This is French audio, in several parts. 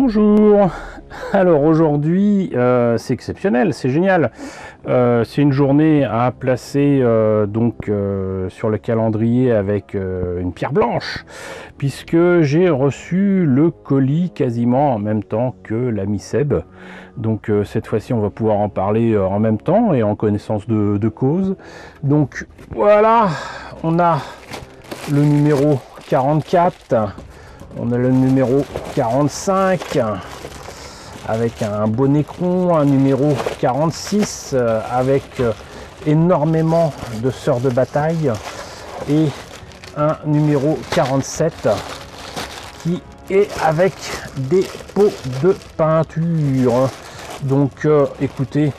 Bonjour. Alors aujourd'hui, c'est exceptionnel, c'est génial. C'est une journée à placer sur le calendrier avec une pierre blanche, puisque j'ai reçu le colis quasiment en même temps que l'ami Seb. Donc cette fois-ci, on va pouvoir en parler en même temps et en connaissance de cause. Donc voilà, on a le numéro 44. On a le numéro 45 avec un beau écron, un numéro 46 avec énormément de sœurs de bataille et un numéro 47 qui est avec des pots de peinture. Donc écoutez,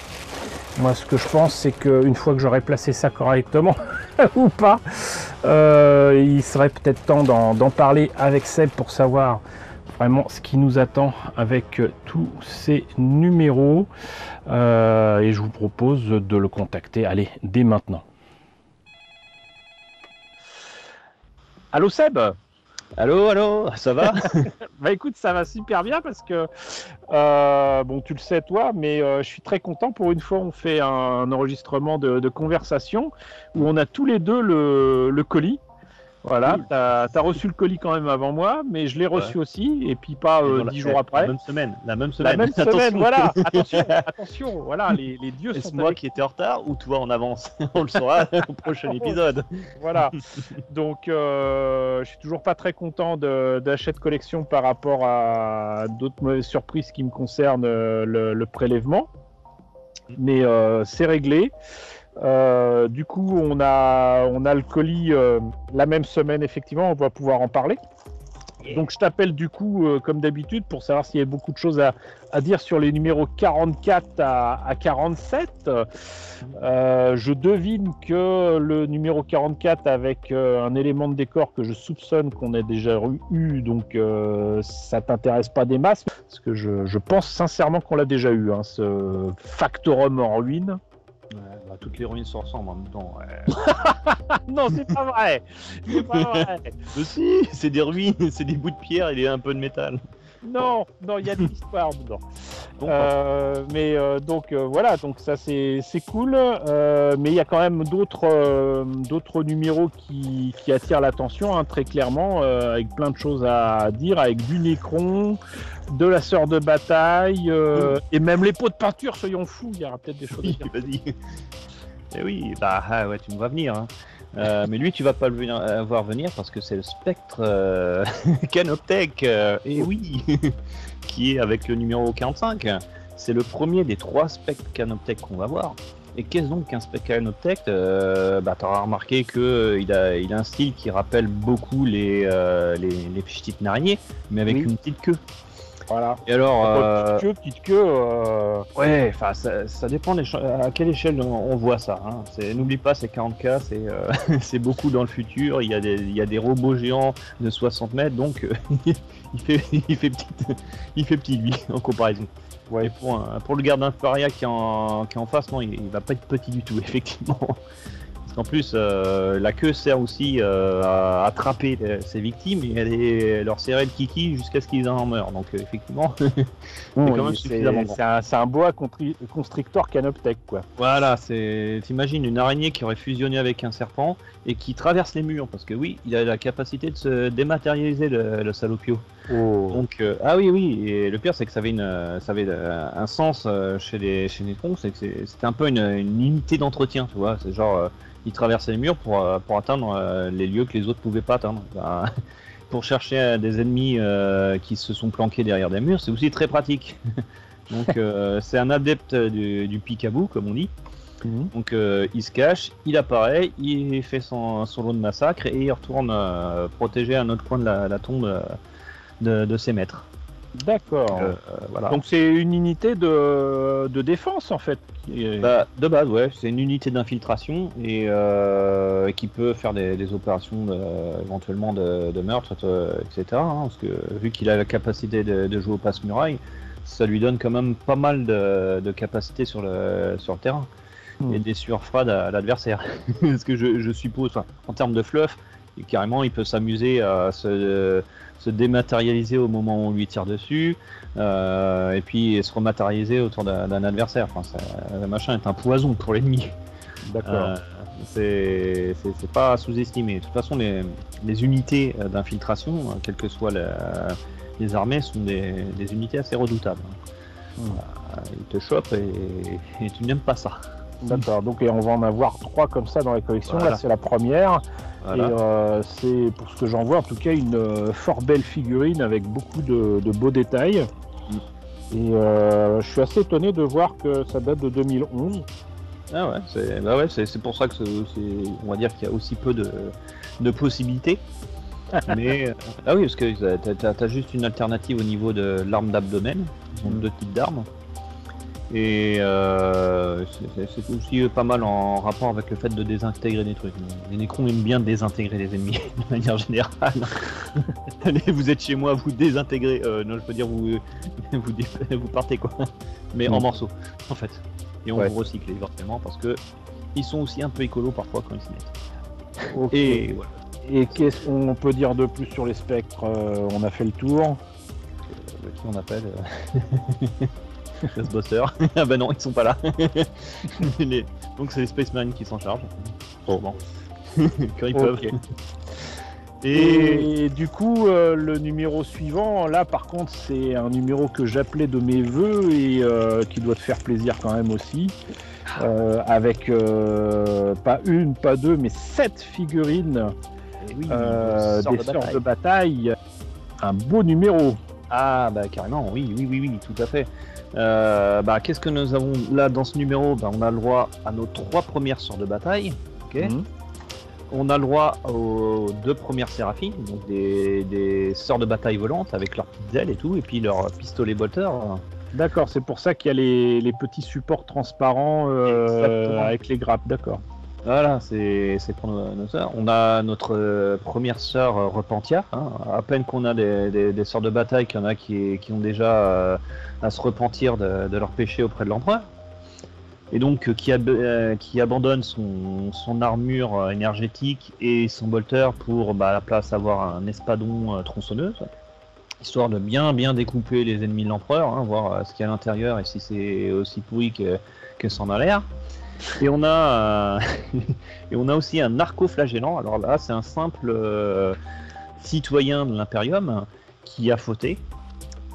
moi ce que je pense c'est qu'une fois que j'aurai placé ça correctement ou pas, il serait peut-être temps d'en parler avec Seb pour savoir vraiment ce qui nous attend avec tous ces numéros. Et je vous propose de le contacter, allez, dès maintenant. Allô Seb? Allô, ça va? Bah écoute, ça va super bien parce que, bon tu le sais toi, mais je suis très content. Pour une fois on fait un enregistrement de conversation où on a tous les deux le colis. Voilà, Cool. t'as reçu le colis quand même avant moi, mais je l'ai reçu aussi, et puis pas 10 jours après. La même semaine. La même semaine, Attention. voilà, attention, voilà, les dieux sont Est-ce moi avec. qui étais en retard ou toi en avance? On le saura au prochain épisode. Voilà, donc je suis toujours pas très content d'achat de collection par rapport à d'autres mauvaises surprises qui me concernent le prélèvement, mais c'est réglé. Du coup, on a le colis la même semaine, effectivement, on va pouvoir en parler. Donc, je t'appelle du coup, comme d'habitude, pour savoir s'il y a beaucoup de choses à dire sur les numéros 44 à 47. Je devine que le numéro 44 avec un élément de décor que je soupçonne qu'on a déjà eu, donc ça t'intéresse pas des masses, parce que je pense sincèrement qu'on l'a déjà eu, hein, ce Factorum en ruine. Ouais, bah, toutes les ruines se ressemblent en même temps. Ouais. Non, c'est pas vrai. C'est pas vrai. Si, c'est des ruines, c'est des bouts de pierre et un peu de métal. Non, il y a de l'histoire dedans. Bon, Donc voilà, donc ça c'est cool. Mais il y a quand même d'autres numéros qui attirent l'attention, hein, très clairement, avec plein de choses à dire, avec du Nécron, de la sœur de bataille, et même les pots de peinture, soyons fous, il y aura peut-être des choses à dire. vas-y. Eh oui, bah ouais, tu me vois venir. Hein. Mais lui, tu vas pas le voir venir parce que c'est le spectre Canoptech, et oui, qui est avec le numéro 45. C'est le premier des 3 spectres Canoptech qu'on va voir. Et qu'est-ce donc qu'un spectre Canoptech? Bah, t'auras remarqué qu'il a un style qui rappelle beaucoup les petites araignées, mais avec une petite queue. Voilà. Et alors, petite queue. Ouais, enfin, ça dépend à quelle échelle on voit ça. Hein. N'oublie pas, c'est 40K, c'est beaucoup dans le futur. Il y a des robots géants de 60 mètres, donc il fait petit lui en comparaison. Ouais. Et pour le garde d'Infaria qui est en face, non, il va pas être petit du tout, effectivement. En plus, la queue sert aussi à attraper ses victimes et leur serrer le kiki jusqu'à ce qu'ils en meurent. Donc effectivement, c'est quand même suffisamment bon. C'est un boa constrictor Canoptech, quoi. Voilà, t'imagines une araignée qui aurait fusionné avec un serpent et qui traverse les murs, parce que oui, il a la capacité de se dématérialiser, le salopio. Oh. Donc ah oui, et le pire c'est que ça avait un sens chez les Nécrons, c'est que c'était un peu une unité d'entretien, tu vois. C'est genre ils traversaient les murs pour atteindre les lieux que les autres pouvaient pas atteindre. Bah, pour chercher des ennemis qui se sont planqués derrière des murs, c'est aussi très pratique. Donc c'est un adepte du peekaboo, comme on dit. Donc il se cache, il apparaît, il fait son lot de massacre et il retourne protéger un autre coin de la tombe de ses maîtres. D'accord. Voilà. Donc c'est une unité de défense en fait. Bah, de base, ouais, c'est une unité d'infiltration et qui peut faire des opérations éventuellement de meurtre, etc. Hein, parce que vu qu'il a la capacité de jouer au passe-muraille, ça lui donne quand même pas mal de capacité sur le terrain et des surfrades à l'adversaire. Parce que je suppose, en termes de fluff, carrément, il peut s'amuser à se dématérialiser au moment où on lui tire dessus, et puis se rematérialiser autour d'un adversaire. Enfin, le machin est un poison pour l'ennemi. D'accord. C'est pas à sous-estimer. De toute façon, les unités d'infiltration, quelles que soient les armées, sont des unités assez redoutables. Ils te chopent et tu n'aimes pas ça. D'accord, donc et on va en avoir 3 comme ça dans la collection. Voilà. Là, c'est la première. Voilà. Et c'est, pour ce que j'en vois, en tout cas, une fort belle figurine avec beaucoup de beaux détails. Et je suis assez étonné de voir que ça date de 2011. Ah ouais, c'est pour ça que on va dire qu'il y a aussi peu de possibilités. Mais ah oui, parce que t'as juste une alternative au niveau de l'arme d'abdomen. Ils ont 2 types d'armes. Et c'est aussi pas mal en rapport avec le fait de désintégrer des trucs. Les Necrons aiment bien désintégrer les ennemis de manière générale. Allez, vous êtes chez moi, vous désintégrez. Non, je peux dire vous partez quoi. Mais en morceaux, en fait. Et on vous recycle éventuellement parce que ils sont aussi un peu écolos parfois quand ils s'y mettent. Okay. Et voilà. Et qu'est-ce qu'on peut dire de plus sur les spectres? On a fait le tour. Qui on appelle Ghostbusters. Ah bah non, ils sont pas là. Donc c'est les Space Marines qui s'en chargent. Bon. Quand ils peuvent. Et du coup, le numéro suivant, là par contre, c'est un numéro que j'appelais de mes voeux et qui doit te faire plaisir quand même aussi. Avec pas une, pas deux, mais 7 figurines des sœurs de bataille. Un beau numéro. Ah bah carrément, oui, tout à fait. Qu'est-ce que nous avons là dans ce numéro? On a le droit à nos 3 premières sœurs de bataille. Okay. On a le droit aux 2 premières séraphines, donc des sœurs de bataille volantes avec leurs petites ailes et tout, et puis leurs pistolets bolters. D'accord, c'est pour ça qu'il y a les petits supports transparents avec les grappes, d'accord. Voilà, c'est pour nos sœurs. On a notre première sœur Repentia. À peine qu'on a des sœurs de bataille, qu'il y en a qui ont déjà à se repentir de leur péché auprès de l'empereur. Et donc qui abandonne son armure énergétique et son bolter pour à la place avoir un espadon tronçonneuse, histoire de bien découper les ennemis de l'empereur, voir ce qu'il y a à l'intérieur et si c'est aussi pourri que c'en a l'air. Et on a aussi un narco-flagellant. Alors là, c'est un simple citoyen de l'Imperium qui a fauté.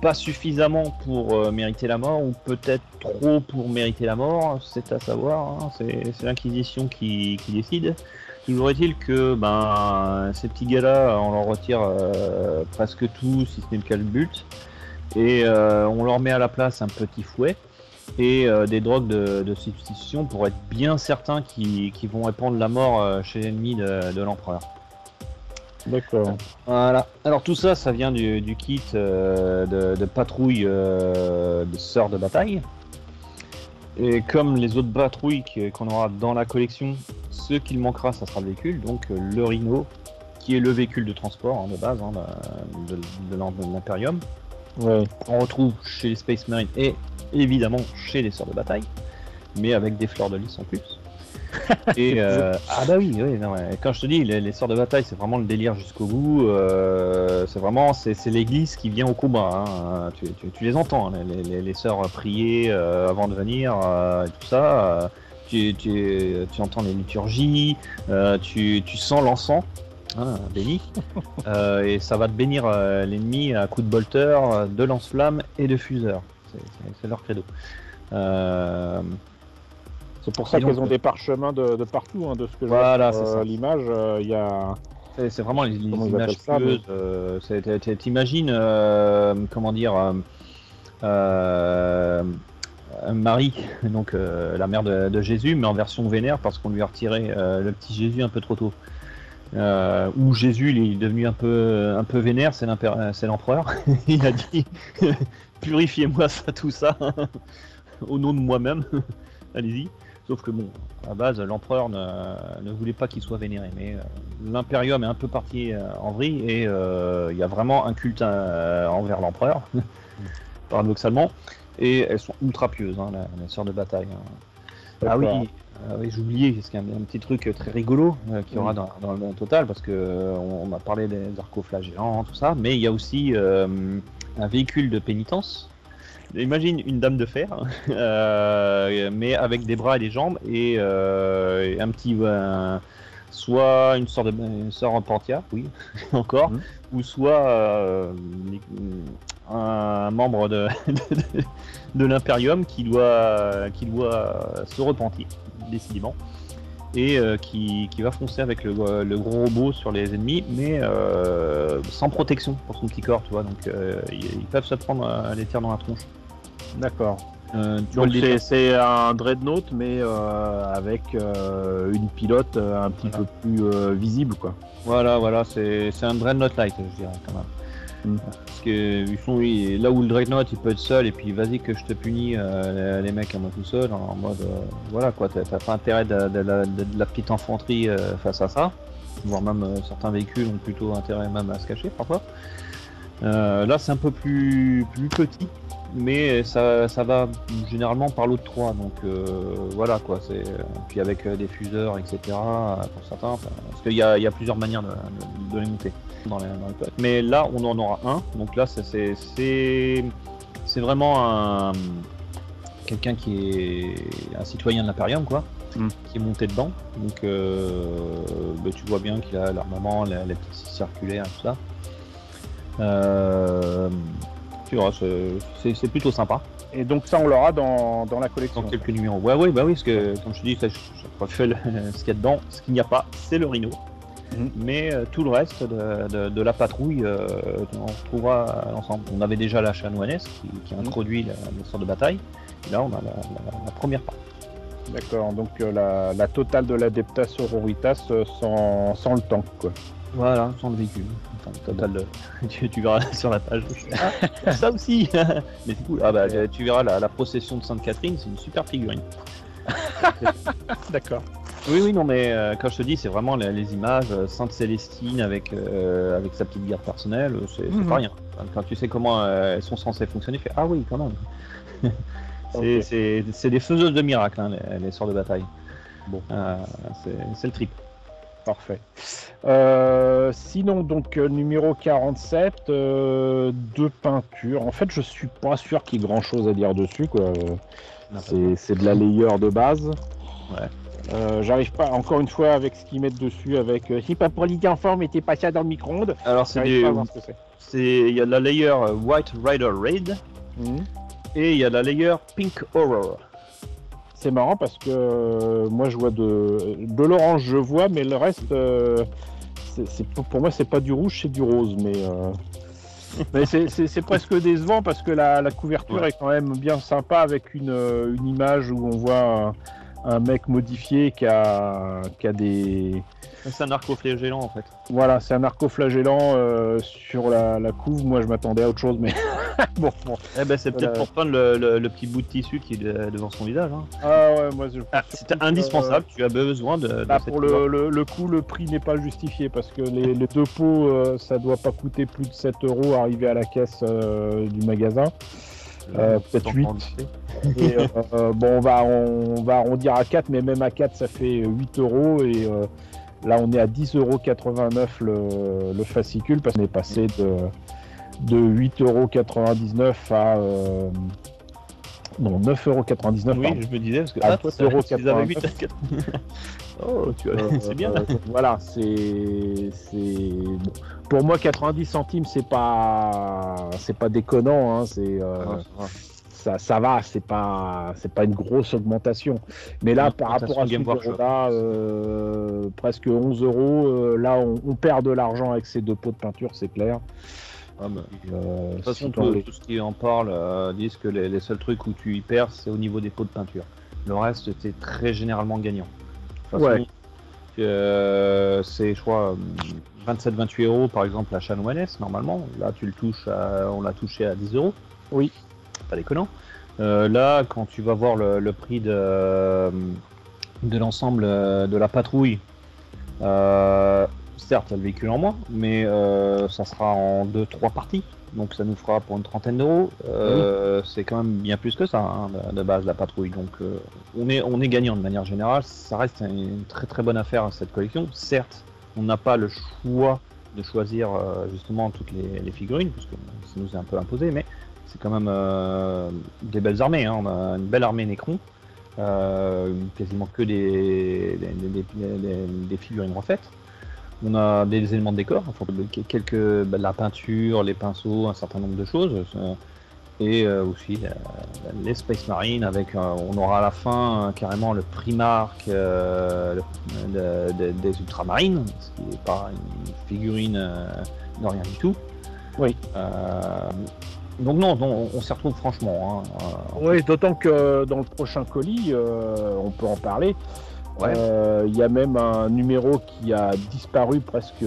Pas suffisamment pour mériter la mort, ou peut-être trop pour mériter la mort, c'est à savoir, c'est l'Inquisition qui décide. Toujours est-il que ces petits gars-là, on leur retire presque tout, si ce n'est le cas le but, et on leur met à la place un petit fouet et des drogues de substitution pour être bien certains qu'ils vont répandre la mort chez l'ennemi de l'empereur. D'accord. Voilà. Alors tout ça, ça vient du kit de patrouille de sœurs de bataille. Et comme les autres patrouilles qu'on aura dans la collection, ce qu'il manquera, ça sera le véhicule. Donc le Rhino, qui est le véhicule de transport de base de l'Imperium. Ouais. On retrouve chez les Space Marines et évidemment chez les sœurs de bataille, mais avec des fleurs de lys en plus. Et ah bah oui, non, quand je te dis les sœurs de bataille, c'est vraiment le délire jusqu'au bout. C'est l'église qui vient au combat. Tu les entends, les sœurs prier avant de venir, et tout ça. Tu entends les liturgies, tu sens l'encens, béni, et ça va te bénir l'ennemi à coups de bolter, de lance-flamme et de fuseur. C'est leur credo. C'est pour ça qu'elles ont des parchemins de partout, de ce que je vois sur l'image. Il y a... C'est vraiment les images pieuses. T'imagines, Marie, donc la mère de Jésus, mais en version vénère parce qu'on lui a retiré le petit Jésus un peu trop tôt. Où Jésus il est devenu un peu vénère, c'est l'empereur. Il a dit purifiez-moi tout ça au nom de moi-même. Allez-y. Sauf que bon, à la base, l'empereur ne voulait pas qu'il soit vénéré, mais l'Imperium est un peu parti en vrille et il y a vraiment un culte envers l'empereur, paradoxalement, et elles sont ultra pieuses, les sœurs de bataille. Ah oui, Oui, j'ai oublié, parce qu'il y a un petit truc très rigolo qu'il y aura dans le total, parce que on a parlé des arcoflagellants, tout ça, mais il y a aussi un véhicule de pénitence. Imagine une dame de fer, mais avec des bras et des jambes, et un petit... soit une sorte de Serpentia, oui, encore, ou soit un membre de l'Imperium qui doit se repentir, décidément, et qui va foncer avec le gros robot sur les ennemis, mais sans protection pour son petit corps, tu vois, donc ils peuvent se prendre les tirs dans la tronche. D'accord. Donc c'est un dreadnought, mais avec une pilote un petit peu plus visible, quoi. Voilà, c'est un Dreadnought Light, je dirais, quand même. Parce que là où le Dreadnought il peut être seul, et puis vas-y que je te punis les mecs à moi tout seul, en mode voilà quoi, t'as pas intérêt de la petite infanterie face à ça, voire même certains véhicules ont plutôt intérêt même à se cacher parfois. Là c'est un peu plus petit, mais ça va généralement par l'autre 3, donc voilà quoi, puis avec des fuseurs, etc. pour certains, parce qu'il y a plusieurs manières de les monter dans les pilotes. Mais là on en aura un, donc là c'est vraiment quelqu'un qui est un citoyen de l'Imperium, quoi, qui est monté dedans, donc tu vois bien qu'il a l'armement, les petits circulaires, tout ça. Tu vois, c'est plutôt sympa. Et donc ça on l'aura dans la collection. Dans quelques numéros. Ouais, bah oui, parce que comme je te dis, ce qu'il y a dedans, ce qu'il n'y a pas, c'est le Rhino. Mais tout le reste de la patrouille, on retrouvera l'ensemble. On avait déjà la chanoinesse qui introduit la sorte de bataille. Et là, on a la première part. D'accord, donc la totale de l'Adeptas Sororitas sans le tank, quoi. Voilà, sans le véhicule. Enfin, total, tu verras sur la page. Ça aussi. Mais c'est cool. Ah bah, tu verras la procession de Sainte-Catherine, c'est une super figurine. D'accord. Oui, non, mais quand je te dis, c'est vraiment les images Sainte-Célestine avec sa petite garde personnelle, c'est pas rien. Quand tu sais comment elles sont censées fonctionner, tu fais ah oui, quand même. C'est des faiseuses de miracles, hein, les sorts de bataille. Bon, c'est le trip. Parfait. Sinon, donc, numéro 47, deux peintures. En fait, je suis pas sûr qu'il y ait grand chose à dire dessus, quoi. C'est de la layer de base. Ouais. J'arrive pas, encore une fois, avec ce qu'ils mettent dessus, avec c'est pas pour l'idée en forme, mettez pas ça dans le micro-ondes. Alors, il y a la layer White Rider Raid et il y a la layer Pink Horror. C'est marrant parce que moi je vois de l'orange, je vois, mais le reste, pour moi c'est pas du rouge, c'est du rose, mais c'est presque décevant parce que la couverture est quand même bien sympa avec une image où on voit un mec modifié qui a des... C'est un arcoflagellant en fait. Voilà, c'est un arcoflagellant sur la couve. Moi je m'attendais à autre chose, mais bon. Eh ben, c'est peut-être pour prendre le petit bout de tissu qui est devant son visage. Hein. Ah ouais, moi c'était indispensable, tu as besoin de pour le coup, le prix n'est pas justifié parce que les deux pots, ça doit pas coûter plus de 7 € arrivé à la caisse du magasin. Peut-être 8. Et, bon, on va arrondir à 4, mais même à 4 ça fait 8 € et là on est à 10,89 € le fascicule parce qu'on est passé de 8,99 € à non 9,99 €. Oui, pardon. Je me disais parce que toi tu avais 8. Oh, c'est bien. Voilà, c'est bon. Pour moi 90 centimes c'est pas déconnant, hein, ça va, c'est pas une grosse augmentation. Mais là par rapport à ce là presque 11 €, là on perd de l'argent avec ces deux pots de peinture, c'est clair. De toute façon, tout ce qui en parle disent que les seuls trucs où tu y perds, c'est au niveau des pots de peinture. Le reste, c'est très généralement gagnant. De toute façon, c'est, je crois, 27-28 € par exemple la chanoinesse, normalement. Là, on l'a touché à 10 €. Oui. Pas déconnant. Là, quand tu vas voir le prix de l'ensemble de la patrouille, certes, il y a le véhicule en moins, mais ça sera en 2-3 parties. donc ça nous fera pour une 30aine d'euros. C'est quand même bien plus que ça hein, de base la patrouille. Donc on est gagnant de manière générale. Ça reste une très très bonne affaire cette collection. Certes, on n'a pas le choix de choisir justement toutes les figurines, parce que ça nous est un peu imposé, mais c'est quand même des belles armées. Hein. On a une belle armée Necron, quasiment que des figurines refaites. On a des éléments de décor, enfin, la peinture, les pinceaux, un certain nombre de choses. Et aussi les Space Marines, avec on aura à la fin carrément le Primark des Ultramarines, ce qui n'est pas une figurine de rien du tout. Oui. Donc non, on s'y retrouve franchement. Hein, oui, d'autant que dans le prochain colis, on peut en parler. Ouais. Il y a même un numéro qui a disparu presque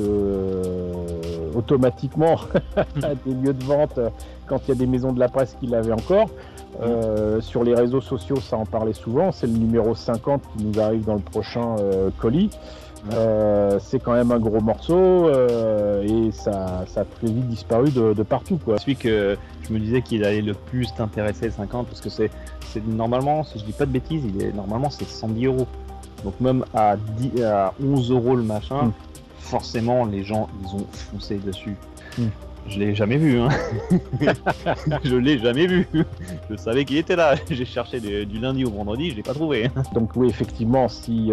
automatiquement des lieux de vente quand il y a des maisons de la presse qui l'avaient encore. Sur les réseaux sociaux, ça en parlait souvent. C'est le numéro 50 qui nous arrive dans le prochain colis. C'est quand même un gros morceau et ça a très vite disparu de partout, quoi. Celui que je me disais qu'il allait le plus t'intéresser, le 50, parce que c'est normalement, si je dis pas de bêtises, normalement c'est 110 euros. Donc même à 11 euros le machin, forcément les gens ils ont foncé dessus. Je l'ai jamais vu, hein. Je l'ai jamais vu. Je savais qu'il était là. J'ai cherché du lundi au vendredi, je l'ai pas trouvé. Donc oui, effectivement, si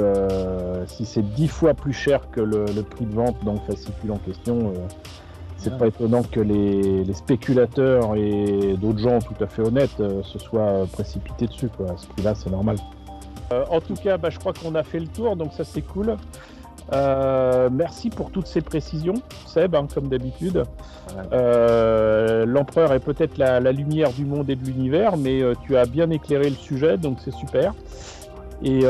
c'est 10 fois plus cher que le prix de vente dans le fascicule en question, c'est pas étonnant que les spéculateurs et d'autres gens tout à fait honnêtes se soient précipités dessus, quoi. À ce prix-là, c'est normal. En tout cas, je crois qu'on a fait le tour, donc ça c'est cool. Merci pour toutes ces précisions, Seb, hein, comme d'habitude. L'empereur est peut-être la lumière du monde et de l'univers, mais tu as bien éclairé le sujet, donc c'est super. Et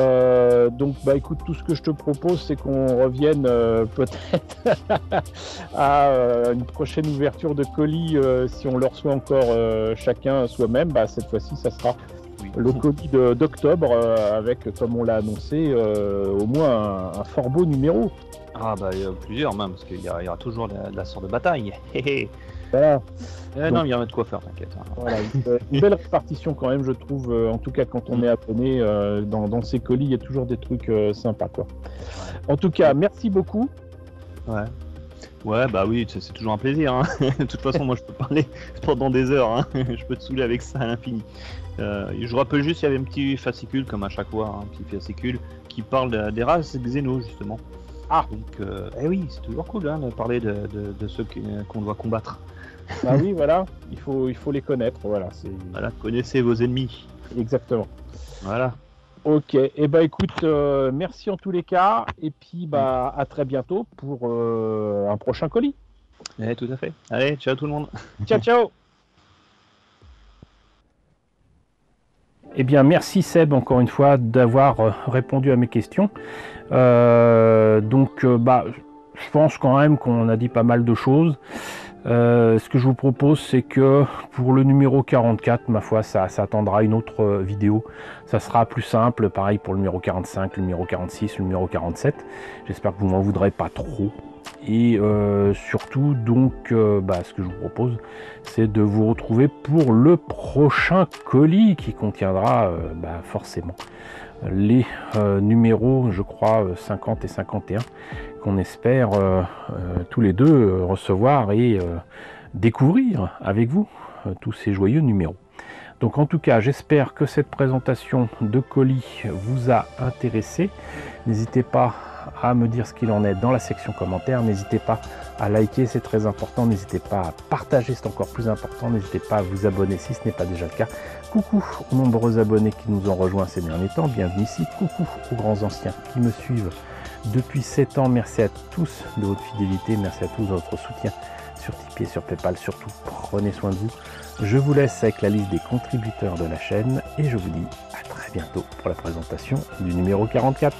donc, écoute, tout ce que je te propose, c'est qu'on revienne peut-être à une prochaine ouverture de colis, si on le reçoit encore chacun soi-même. Cette fois-ci, ça sera le colis d'octobre avec, comme on l'a annoncé, au moins un fort beau numéro. Ah plusieurs même, parce qu'il y aura toujours la sorte de bataille. Voilà. Non, il y en a de quoi faire, t'inquiète. Voilà, une belle répartition quand même, je trouve. En tout cas, quand on est abonné dans ces colis, il y a toujours des trucs sympas, quoi. En tout cas, merci beaucoup. Ouais, oui, c'est toujours un plaisir. Hein. De toute façon, moi, je peux parler pendant des heures. Hein. Je peux te saouler avec ça à l'infini. Je rappelle juste, il y avait un petit fascicule, comme à chaque fois, un petit fascicule qui parle des races Xeno, justement. Ah, donc, oui, c'est toujours cool hein, de parler de ceux qu'on doit combattre. Oui, voilà, il faut les connaître. Voilà, connaissez vos ennemis. Exactement. Voilà. Ok, et écoute, merci en tous les cas, et puis à très bientôt pour un prochain colis. Tout à fait. Allez, ciao tout le monde. Ciao. Eh bien, merci Seb encore une fois d'avoir répondu à mes questions. Je pense quand même qu'on a dit pas mal de choses. Ce que je vous propose, c'est que pour le numéro 44, ma foi, ça attendra une autre vidéo. Ça sera plus simple, pareil pour le numéro 45, le numéro 46, le numéro 47. J'espère que vous m'en voudrez pas trop. Et surtout, donc, ce que je vous propose, c'est de vous retrouver pour le prochain colis qui contiendra forcément les numéros, je crois, 50 et 51, qu'on espère tous les deux recevoir et découvrir avec vous tous ces joyeux numéros. Donc en tout cas, j'espère que cette présentation de colis vous a intéressé. N'hésitez pas à me dire ce qu'il en est dans la section commentaires. N'hésitez pas à liker, c'est très important. N'hésitez pas à partager, c'est encore plus important. N'hésitez pas à vous abonner si ce n'est pas déjà le cas. Coucou aux nombreux abonnés qui nous ont rejoints ces derniers temps. Bienvenue ici. Coucou aux grands anciens qui me suivent depuis 7 ans. Merci à tous de votre fidélité. Merci à tous de votre soutien sur Tipeee et sur Paypal. Surtout, prenez soin de vous. Je vous laisse avec la liste des contributeurs de la chaîne et je vous dis à très bientôt pour la présentation du numéro 44.